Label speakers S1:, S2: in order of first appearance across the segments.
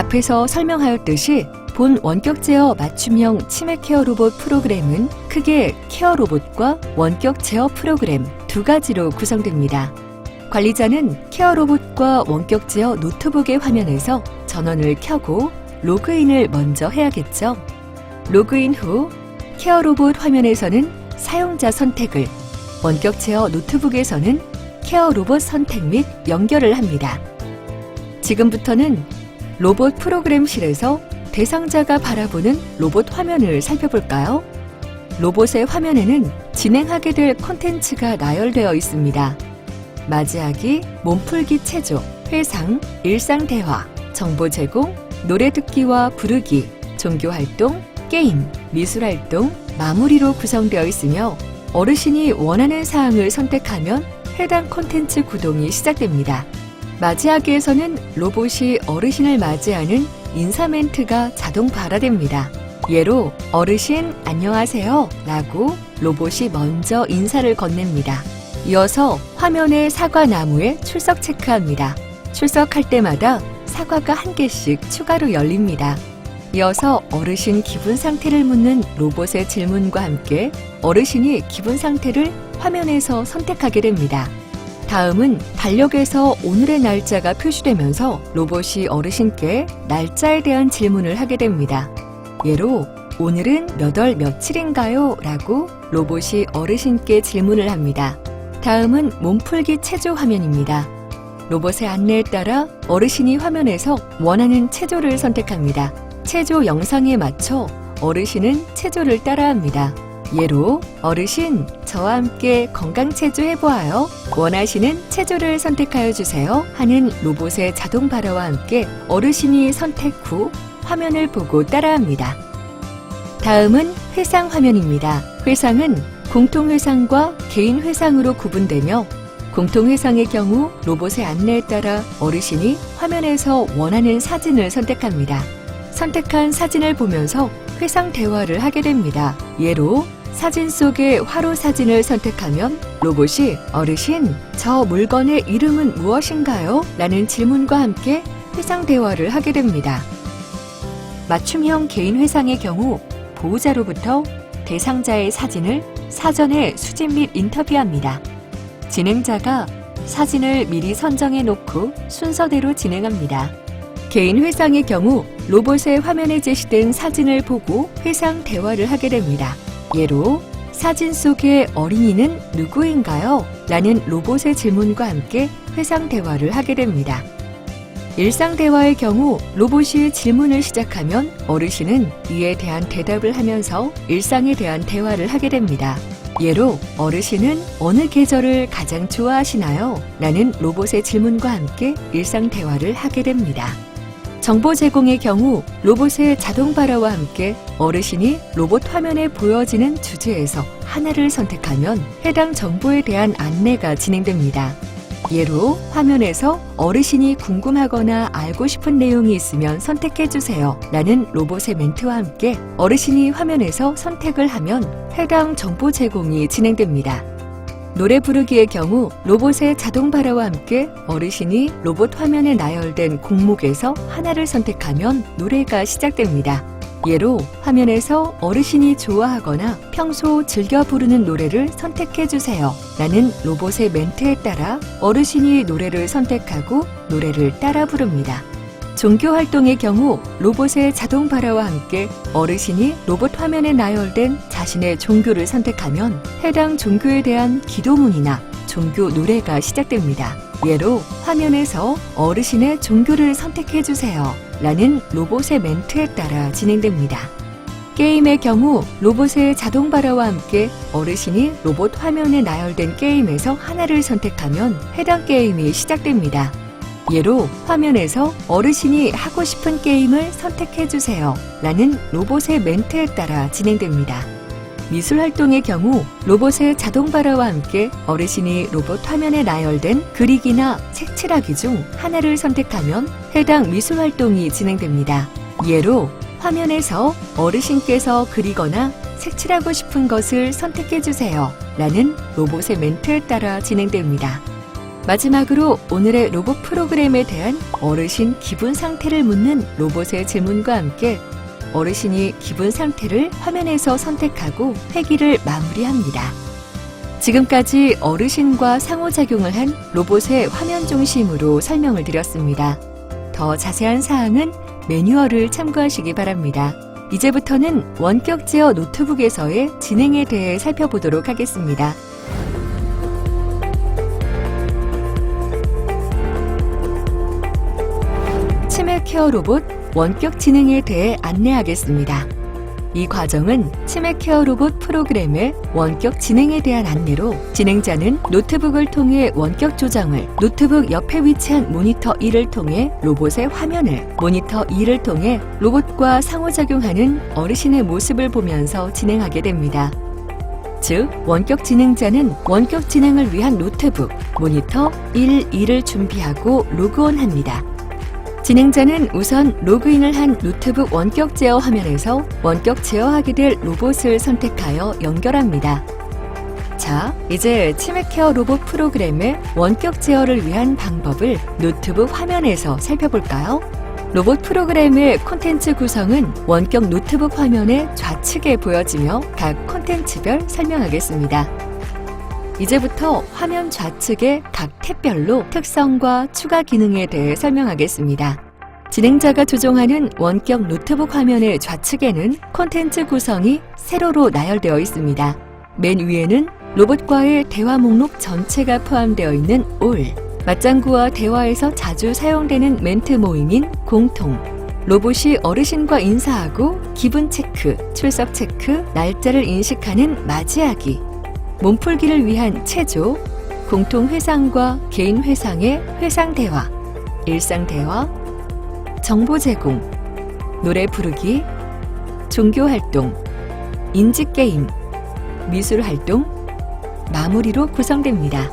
S1: 앞에서 설명하였듯이 본 원격 제어 맞춤형 치매 케어 로봇 프로그램은 크게 케어 로봇과 원격 제어 프로그램 두 가지로 구성됩니다. 관리자는 케어 로봇과 원격 제어 노트북의 화면에서 전원을 켜고 로그인을 먼저 해야겠죠. 로그인 후 케어 로봇 화면에서는 사용자 선택을, 원격 제어 노트북에서는 케어 로봇 선택 및 연결을 합니다. 지금부터는 로봇 프로그램실에서 대상자가 바라보는 로봇 화면을 살펴볼까요? 로봇의 화면에는 진행하게 될 콘텐츠가 나열되어 있습니다. 맞이하기, 몸풀기 체조, 회상, 일상 대화, 정보 제공, 노래 듣기와 부르기, 종교 활동, 게임, 미술 활동, 마무리로 구성되어 있으며 어르신이 원하는 사항을 선택하면 해당 콘텐츠 구동이 시작됩니다. 맞이하기에서는 로봇이 어르신을 맞이하는 인사 멘트가 자동 발화됩니다. 예로 어르신 안녕하세요 라고 로봇이 먼저 인사를 건넵니다. 이어서 화면의 사과 나무에 출석 체크합니다. 출석할 때마다 사과가 한 개씩 추가로 열립니다. 이어서 어르신 기분 상태를 묻는 로봇의 질문과 함께 어르신이 기분 상태를 화면에서 선택하게 됩니다. 다음은 달력에서 오늘의 날짜가 표시되면서 로봇이 어르신께 날짜에 대한 질문을 하게 됩니다. 예로 오늘은 몇 월 며칠인가요? 라고 로봇이 어르신께 질문을 합니다. 다음은 몸풀기 체조 화면입니다. 로봇의 안내에 따라 어르신이 화면에서 원하는 체조를 선택합니다. 체조 영상에 맞춰 어르신은 체조를 따라합니다. 예로 어르신 저와 함께 건강체조 해보아요. 원하시는 체조를 선택하여 주세요 하는 로봇의 자동 발화와 함께 어르신이 선택 후 화면을 보고 따라합니다. 다음은 회상 화면입니다. 회상은 공통회상과 개인회상으로 구분되며 공통회상의 경우 로봇의 안내에 따라 어르신이 화면에서 원하는 사진을 선택합니다. 선택한 사진을 보면서 회상 대화를 하게 됩니다. 예로 사진 속의 화로 사진을 선택하면 로봇이 어르신, 저 물건의 이름은 무엇인가요? 라는 질문과 함께 회상 대화를 하게 됩니다. 맞춤형 개인 회상의 경우 보호자로부터 대상자의 사진을 사전에 수집 및 인터뷰합니다. 진행자가 사진을 미리 선정해 놓고 순서대로 진행합니다. 개인 회상의 경우 로봇의 화면에 제시된 사진을 보고 회상 대화를 하게 됩니다. 예로 사진 속의 어린이는 누구인가요? 라는 로봇의 질문과 함께 회상 대화를 하게 됩니다. 일상 대화의 경우 로봇이 질문을 시작하면 어르신은 이에 대한 대답을 하면서 일상에 대한 대화를 하게 됩니다. 예로 어르신은 어느 계절을 가장 좋아하시나요? 라는 로봇의 질문과 함께 일상 대화를 하게 됩니다. 정보 제공의 경우 로봇의 자동 발화와 함께 어르신이 로봇 화면에 보여지는 주제에서 하나를 선택하면 해당 정보에 대한 안내가 진행됩니다. 예로 화면에서 어르신이 궁금하거나 알고 싶은 내용이 있으면 선택해주세요 라는 로봇의 멘트와 함께 어르신이 화면에서 선택을 하면 해당 정보 제공이 진행됩니다. 노래 부르기의 경우 로봇의 자동 발화와 함께 어르신이 로봇 화면에 나열된 곡목에서 하나를 선택하면 노래가 시작됩니다. 예로 화면에서 어르신이 좋아하거나 평소 즐겨 부르는 노래를 선택해주세요 라는 로봇의 멘트에 따라 어르신이 노래를 선택하고 노래를 따라 부릅니다. 종교 활동의 경우 로봇의 자동 발화와 함께 어르신이 로봇 화면에 나열된 자신의 종교를 선택하면 해당 종교에 대한 기도문이나 종교 노래가 시작됩니다. 예로 화면에서 어르신의 종교를 선택해주세요 라는 로봇의 멘트에 따라 진행됩니다. 게임의 경우 로봇의 자동 발화와 함께 어르신이 로봇 화면에 나열된 게임에서 하나를 선택하면 해당 게임이 시작됩니다. 예로 화면에서 어르신이 하고 싶은 게임을 선택해주세요 라는 로봇의 멘트에 따라 진행됩니다. 미술 활동의 경우 로봇의 자동 발화와 함께 어르신이 로봇 화면에 나열된 그리기나 색칠하기 중 하나를 선택하면 해당 미술 활동이 진행됩니다. 예로 화면에서 어르신께서 그리거나 색칠하고 싶은 것을 선택해주세요 라는 로봇의 멘트에 따라 진행됩니다. 마지막으로 오늘의 로봇 프로그램에 대한 어르신 기분 상태를 묻는 로봇의 질문과 함께 어르신이 기분 상태를 화면에서 선택하고 회기를 마무리합니다. 지금까지 어르신과 상호작용을 한 로봇의 화면 중심으로 설명을 드렸습니다. 더 자세한 사항은 매뉴얼을 참고하시기 바랍니다. 이제부터는 원격 제어 노트북에서의 진행에 대해 살펴보도록 하겠습니다. 치매 케어 로봇 원격 진행에 대해 안내하겠습니다. 이 과정은 치매 케어 로봇 프로그램의 원격 진행에 대한 안내로 진행자는 노트북을 통해 원격 조정을, 노트북 옆에 위치한 모니터 1을 통해 로봇의 화면을, 모니터 2를 통해 로봇과 상호작용하는 어르신의 모습을 보면서 진행하게 됩니다. 즉, 원격 진행자는 원격 진행을 위한 노트북, 모니터 1, 2를 준비하고 로그온합니다. 진행자는 우선 로그인을 한 노트북 원격 제어 화면에서 원격 제어하게 될 로봇을 선택하여 연결합니다. 자, 이제 치매 케어 로봇 프로그램의 원격 제어를 위한 방법을 노트북 화면에서 살펴볼까요? 로봇 프로그램의 콘텐츠 구성은 원격 노트북 화면의 좌측에 보여지며 각 콘텐츠별 설명하겠습니다. 이제부터 화면 좌측의 각 탭별로 특성과 추가 기능에 대해 설명하겠습니다. 진행자가 조종하는 원격 노트북 화면의 좌측에는 콘텐츠 구성이 세로로 나열되어 있습니다. 맨 위에는 로봇과의 대화 목록 전체가 포함되어 있는 all, 맞장구와 대화에서 자주 사용되는 멘트 모임인 공통, 로봇이 어르신과 인사하고 기분 체크, 출석 체크, 날짜를 인식하는 맞이하기, 몸풀기를 위한 체조, 공통 회상과 개인 회상의 회상 대화, 일상 대화, 정보 제공, 노래 부르기, 종교 활동, 인지 게임, 미술 활동, 마무리로 구성됩니다.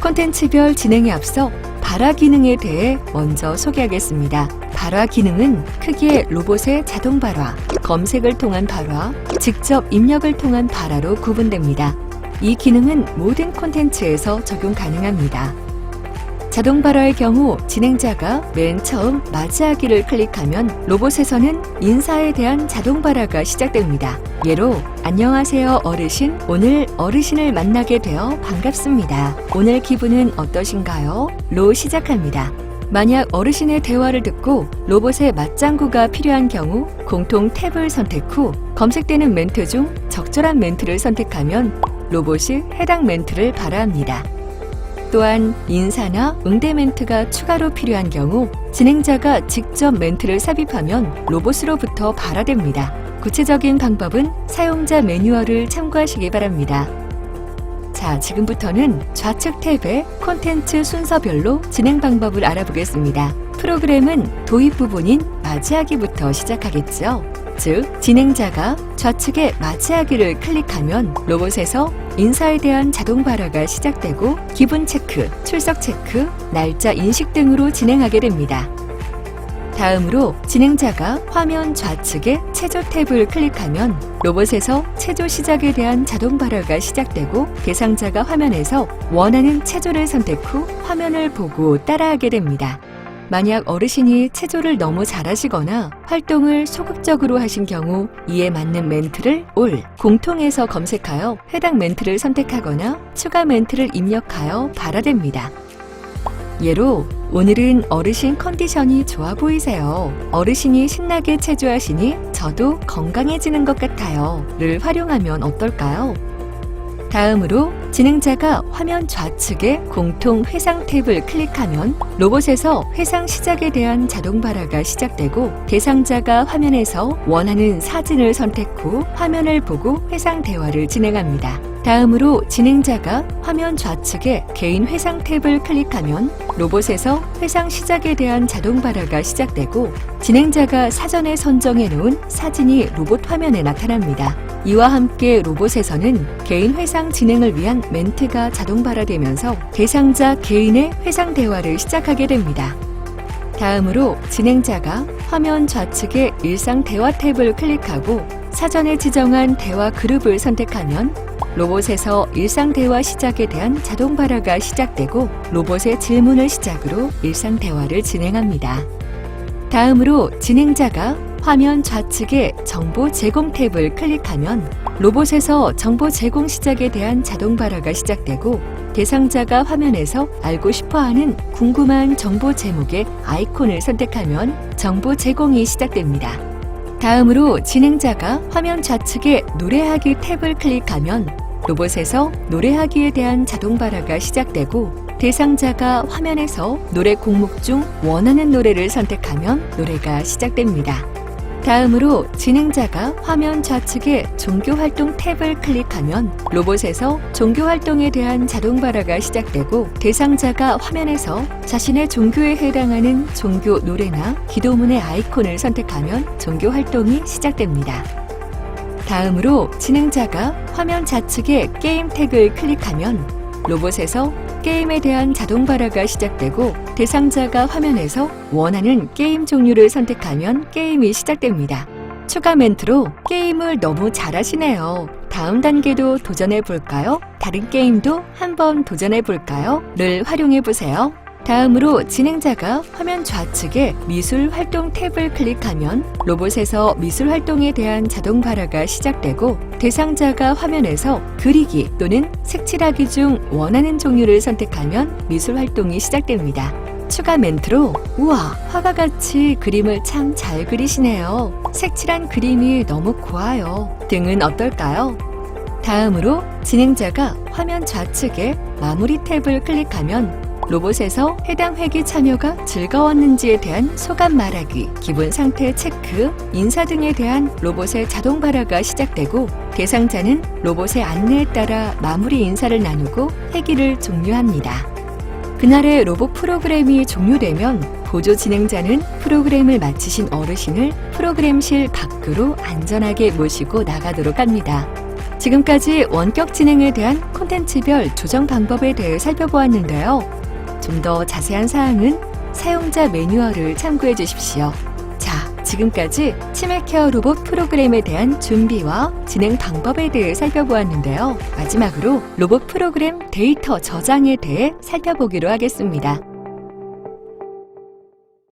S1: 콘텐츠별 진행에 앞서 발화 기능에 대해 먼저 소개하겠습니다. 발화 기능은 크게 로봇의 자동 발화, 검색을 통한 발화, 직접 입력을 통한 발화로 구분됩니다. 이 기능은 모든 콘텐츠에서 적용 가능합니다. 자동 발화의 경우 진행자가 맨 처음 맞이하기를 클릭하면 로봇에서는 인사에 대한 자동 발화가 시작됩니다. 예로 안녕하세요 어르신, 오늘 어르신을 만나게 되어 반갑습니다. 오늘 기분은 어떠신가요? 로 시작합니다. 만약 어르신의 대화를 듣고 로봇의 맞장구가 필요한 경우 공통 탭을 선택 후 검색되는 멘트 중 적절한 멘트를 선택하면 로봇이 해당 멘트를 발화합니다. 또한 인사나 응대 멘트가 추가로 필요한 경우 진행자가 직접 멘트를 삽입하면 로봇으로부터 발화됩니다. 구체적인 방법은 사용자 매뉴얼을 참고하시기 바랍니다. 자, 지금부터는 좌측 탭의 콘텐츠 순서별로 진행 방법을 알아보겠습니다. 프로그램은 도입 부분인 맞이하기부터 시작하겠죠. 즉, 진행자가 좌측에 맞이하기를 클릭하면 로봇에서 인사에 대한 자동 발화가 시작되고 기분 체크, 출석 체크, 날짜 인식 등으로 진행하게 됩니다. 다음으로 진행자가 화면 좌측에 체조 탭을 클릭하면 로봇에서 체조 시작에 대한 자동 발화가 시작되고 대상자가 화면에서 원하는 체조를 선택 후 화면을 보고 따라하게 됩니다. 만약 어르신이 체조를 너무 잘하시거나 활동을 소극적으로 하신 경우 이에 맞는 멘트를 all, 공통에서 검색하여 해당 멘트를 선택하거나 추가 멘트를 입력하여 발화됩니다. 예로 오늘은 어르신 컨디션이 좋아 보이세요. 어르신이 신나게 체조하시니 저도 건강해지는 것 같아요. 를 활용하면 어떨까요? 다음으로 진행자가 화면 좌측에 공통 회상 탭을 클릭하면 로봇에서 회상 시작에 대한 자동 발화가 시작되고 대상자가 화면에서 원하는 사진을 선택 후 화면을 보고 회상 대화를 진행합니다. 다음으로 진행자가 화면 좌측에 개인 회상 탭을 클릭하면 로봇에서 회상 시작에 대한 자동 발화가 시작되고 진행자가 사전에 선정해 놓은 사진이 로봇 화면에 나타납니다. 이와 함께 로봇에서는 개인 회상 진행을 위한 멘트가 자동 발화되면서 대상자 개인의 회상 대화를 시작하게 됩니다. 다음으로 진행자가 화면 좌측에 일상 대화 탭을 클릭하고 사전에 지정한 대화 그룹을 선택하면 로봇에서 일상 대화 시작에 대한 자동 발화가 시작되고 로봇의 질문을 시작으로 일상 대화를 진행합니다. 다음으로 진행자가 화면 좌측의 정보 제공 탭을 클릭하면 로봇에서 정보 제공 시작에 대한 자동 발화가 시작되고 대상자가 화면에서 알고 싶어하는 궁금한 정보 제목의 아이콘을 선택하면 정보 제공이 시작됩니다. 다음으로 진행자가 화면 좌측의 노래하기 탭을 클릭하면 로봇에서 노래하기에 대한 자동 발화가 시작되고 대상자가 화면에서 노래 곡목 중 원하는 노래를 선택하면 노래가 시작됩니다. 다음으로 진행자가 화면 좌측의 종교활동 탭을 클릭하면 로봇에서 종교활동에 대한 자동 발화가 시작되고 대상자가 화면에서 자신의 종교에 해당하는 종교 노래나 기도문의 아이콘을 선택하면 종교활동이 시작됩니다. 다음으로 진행자가 화면 좌측의 게임 태그를 클릭하면 로봇에서 게임에 대한 자동 발화가 시작되고 대상자가 화면에서 원하는 게임 종류를 선택하면 게임이 시작됩니다. 추가 멘트로 게임을 너무 잘하시네요. 다음 단계도 도전해 볼까요? 다른 게임도 한번 도전해 볼까요? 를 활용해 보세요. 다음으로 진행자가 화면 좌측에 미술 활동 탭을 클릭하면 로봇에서 미술 활동에 대한 자동 발화가 시작되고 대상자가 화면에서 그리기 또는 색칠하기 중 원하는 종류를 선택하면 미술 활동이 시작됩니다. 추가 멘트로 우와, 화가같이 그림을 참 잘 그리시네요. 색칠한 그림이 너무 고와요. 등은 어떨까요? 다음으로 진행자가 화면 좌측에 마무리 탭을 클릭하면 로봇에서 해당 회기 참여가 즐거웠는지에 대한 소감 말하기, 기분 상태 체크, 인사 등에 대한 로봇의 자동 발화가 시작되고 대상자는 로봇의 안내에 따라 마무리 인사를 나누고 회기를 종료합니다. 그날의 로봇 프로그램이 종료되면 보조 진행자는 프로그램을 마치신 어르신을 프로그램실 밖으로 안전하게 모시고 나가도록 합니다. 지금까지 원격 진행에 대한 콘텐츠별 조정 방법에 대해 살펴보았는데요. 좀 더 자세한 사항은 사용자 매뉴얼을 참고해 주십시오. 자, 지금까지 치매 케어 로봇 프로그램에 대한 준비와 진행 방법에 대해 살펴보았는데요. 마지막으로 로봇 프로그램 데이터 저장에 대해 살펴보기로 하겠습니다.